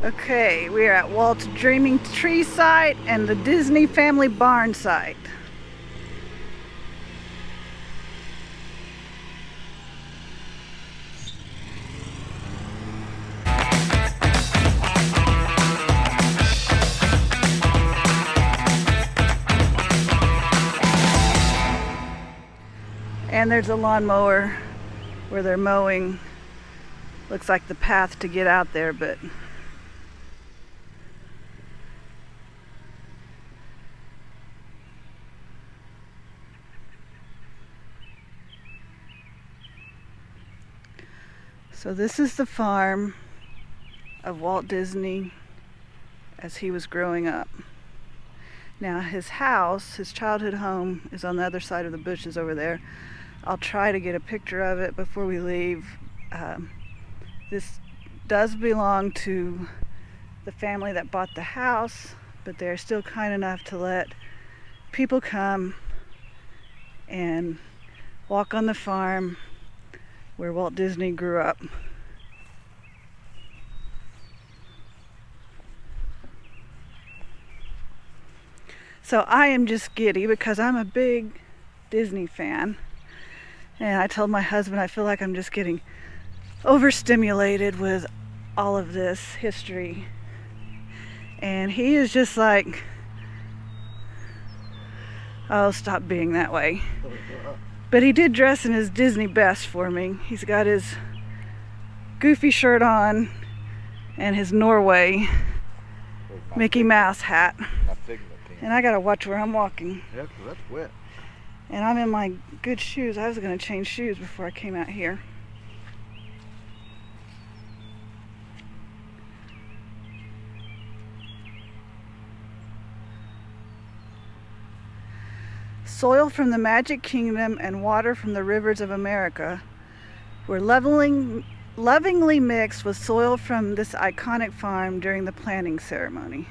Okay, we are at Walt's Dreaming Tree site and the Disney Family Barn site. And there's a lawnmower where they're mowing. Looks like the path to get out there, but so this is the farm of Walt Disney as he was growing up. Now his house, his childhood home, is on the other side of the bushes over there. I'll try to get a picture of it before we leave. This does belong to the family that bought the house, but they're still kind enough to let people come and walk on the farm where Walt Disney grew up. So I am just giddy because I'm a big Disney fan, and I told my husband I feel like I'm just getting overstimulated with all of this history, and he is just like, oh, stop being that way. But he did dress in his Disney best for me. He's got his Goofy shirt on and his Norway Mickey Mouse hat. And I gotta watch where I'm walking. Yeah, 'cause that's wet. And I'm in my good shoes. I was gonna change shoes before I came out here. Soil from the Magic Kingdom and water from the rivers of America were lovingly mixed with soil from this iconic farm during the planting ceremony.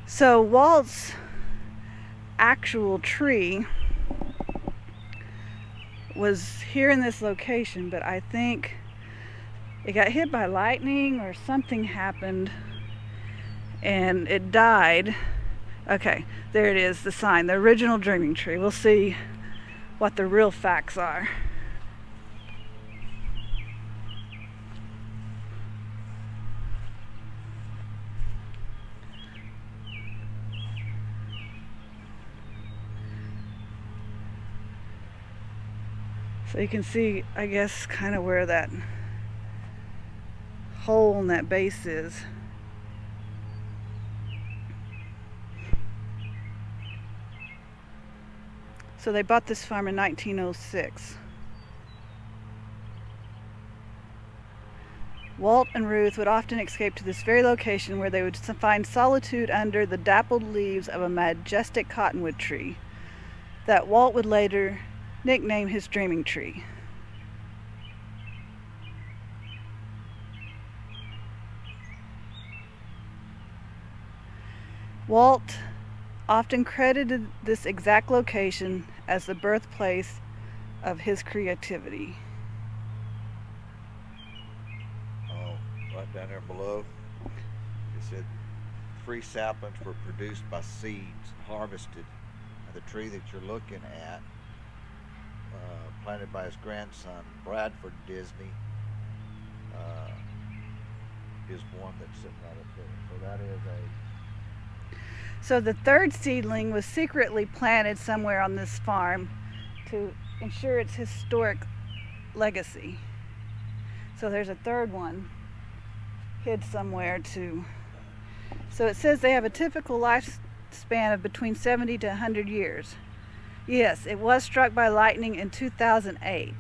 So Walt's actual tree was here in this location, but I think it got hit by lightning or something happened and it died. Okay, there it is, the sign, the original dreaming tree. We'll see what the real facts are. So you can see, I guess, kind of where that hole in that base is. So they bought this farm in 1906. Walt and Ruth would often escape to this very location where they would find solitude under the dappled leaves of a majestic cottonwood tree that Walt would later nickname his dreaming tree. Walt often credited this exact location as the birthplace of his creativity. Oh, right down there below, it said free saplings were produced by seeds harvested at the tree that you're looking at, planted by his grandson Bradford Disney, is one that's sitting right up there. So that is So the third seedling was secretly planted somewhere on this farm to ensure its historic legacy. So there's a third one hid somewhere too. So it says they have a typical lifespan of between 70 to 100 years. Yes, it was struck by lightning in 2008.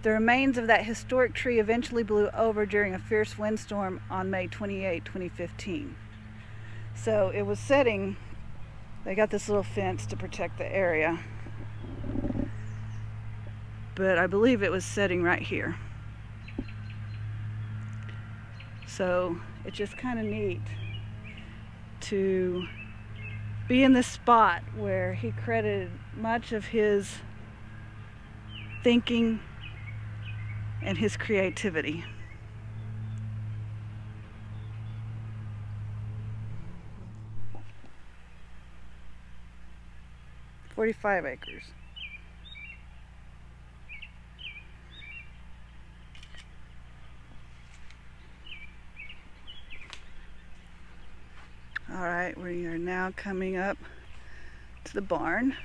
The remains of that historic tree eventually blew over during a fierce windstorm on May 28, 2015. So it was setting, they got this little fence to protect the area, but I believe it was setting right here. So it's just kind of neat to be in this spot where he credited much of his thinking and his creativity. 45 acres. All right, we are now coming up to the barn.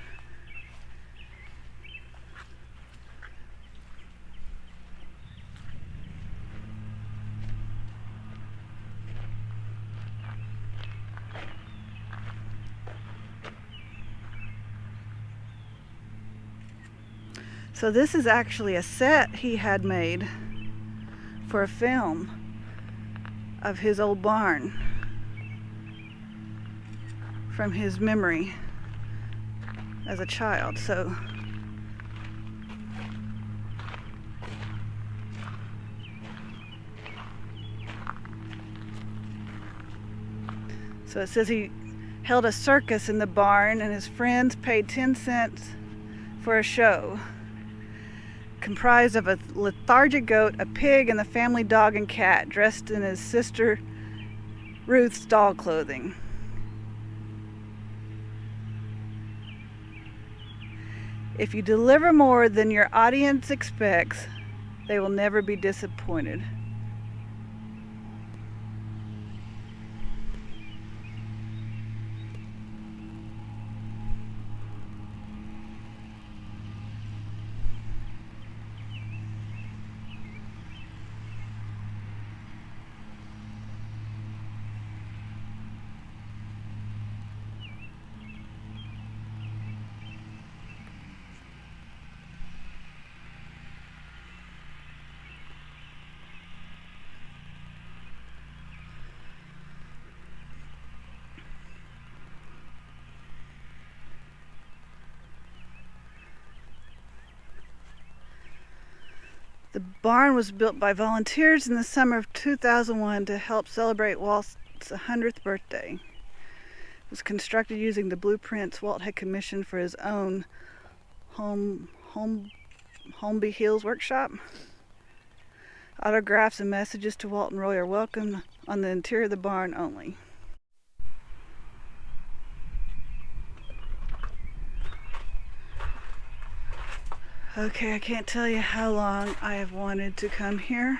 So this is actually a set he had made for a film of his old barn from his memory as a child. So it says he held a circus in the barn and his friends paid 10 cents for a show comprised of a lethargic goat, a pig, and the family dog and cat dressed in his sister Ruth's doll clothing. If you deliver more than your audience expects, they will never be disappointed. The barn was built by volunteers in the summer of 2001 to help celebrate Walt's 100th birthday. It was constructed using the blueprints Walt had commissioned for his own Holmby Hills workshop. Autographs and messages to Walt and Roy are welcome on the interior of the barn only. Okay, I can't tell you how long I have wanted to come here.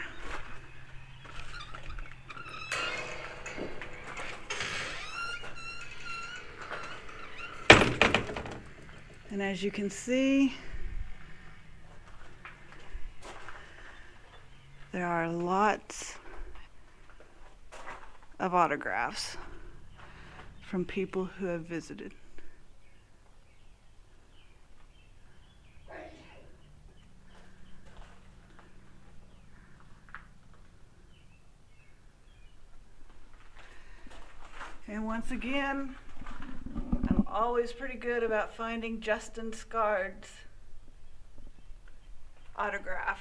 And as you can see, there are lots of autographs from people who have visited. And once again, I'm always pretty good about finding Justin Scard's autograph.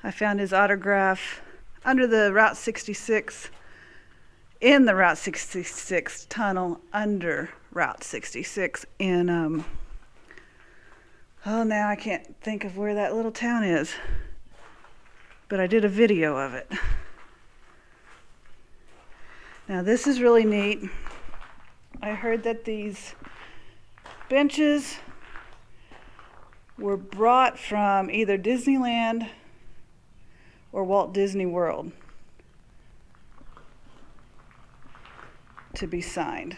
I found his autograph under the Route 66, in the Route 66 tunnel under Route 66 in, now I can't think of where that little town is. But I did a video of it. Now this is really neat. I heard that these benches were brought from either Disneyland or Walt Disney World to be signed.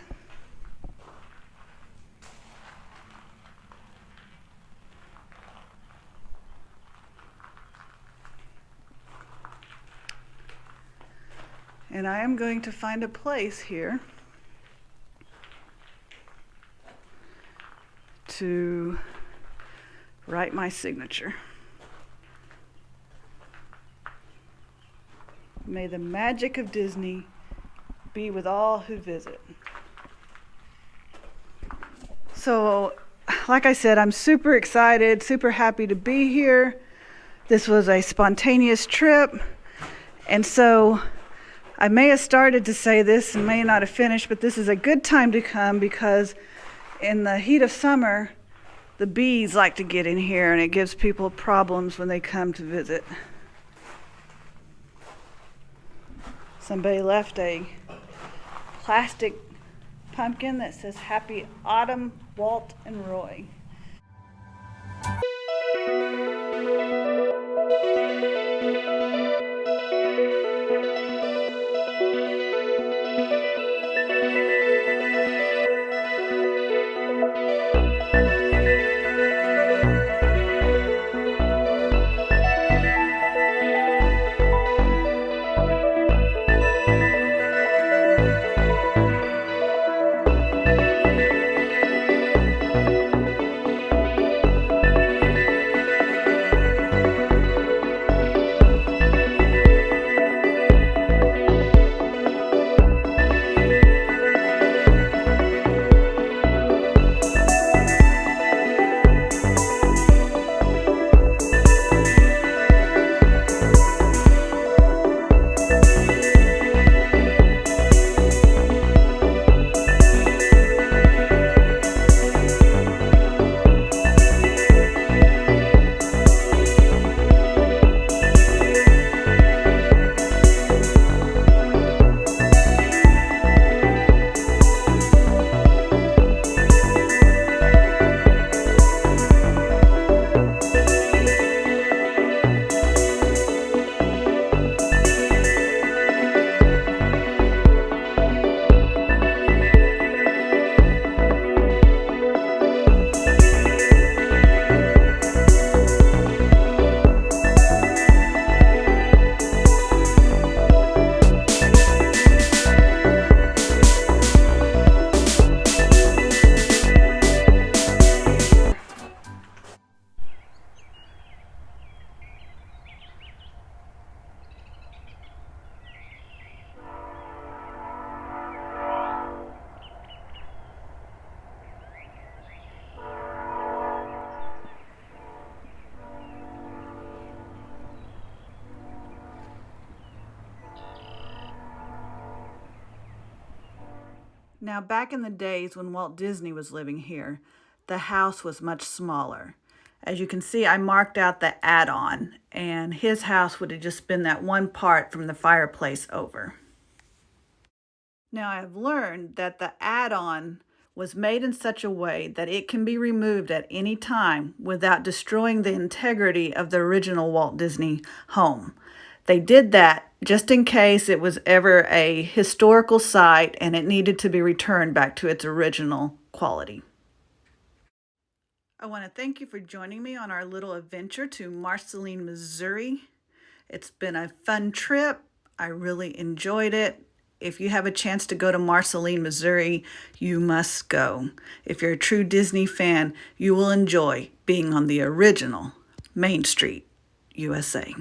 And I am going to find a place here to write my signature. May the magic of Disney be with all who visit. So, like I said, I'm super excited, super happy to be here. This was a spontaneous trip, and so I may have started to say this and may not have finished, but this is a good time to come because in the heat of summer, the bees like to get in here and it gives people problems when they come to visit. Somebody left a plastic pumpkin that says Happy Autumn, Walt and Roy. Now, back in the days when Walt Disney was living here, the house was much smaller. As you can see, I marked out the add-on, and his house would have just been that one part from the fireplace over. Now, I've learned that the add-on was made in such a way that it can be removed at any time without destroying the integrity of the original Walt Disney home. They did that just in case it was ever a historical site and it needed to be returned back to its original quality. I want to thank you for joining me on our little adventure to Marceline, Missouri. It's been a fun trip. I really enjoyed it. If you have a chance to go to Marceline, Missouri, you must go. If you're a true Disney fan, you will enjoy being on the original Main Street, USA.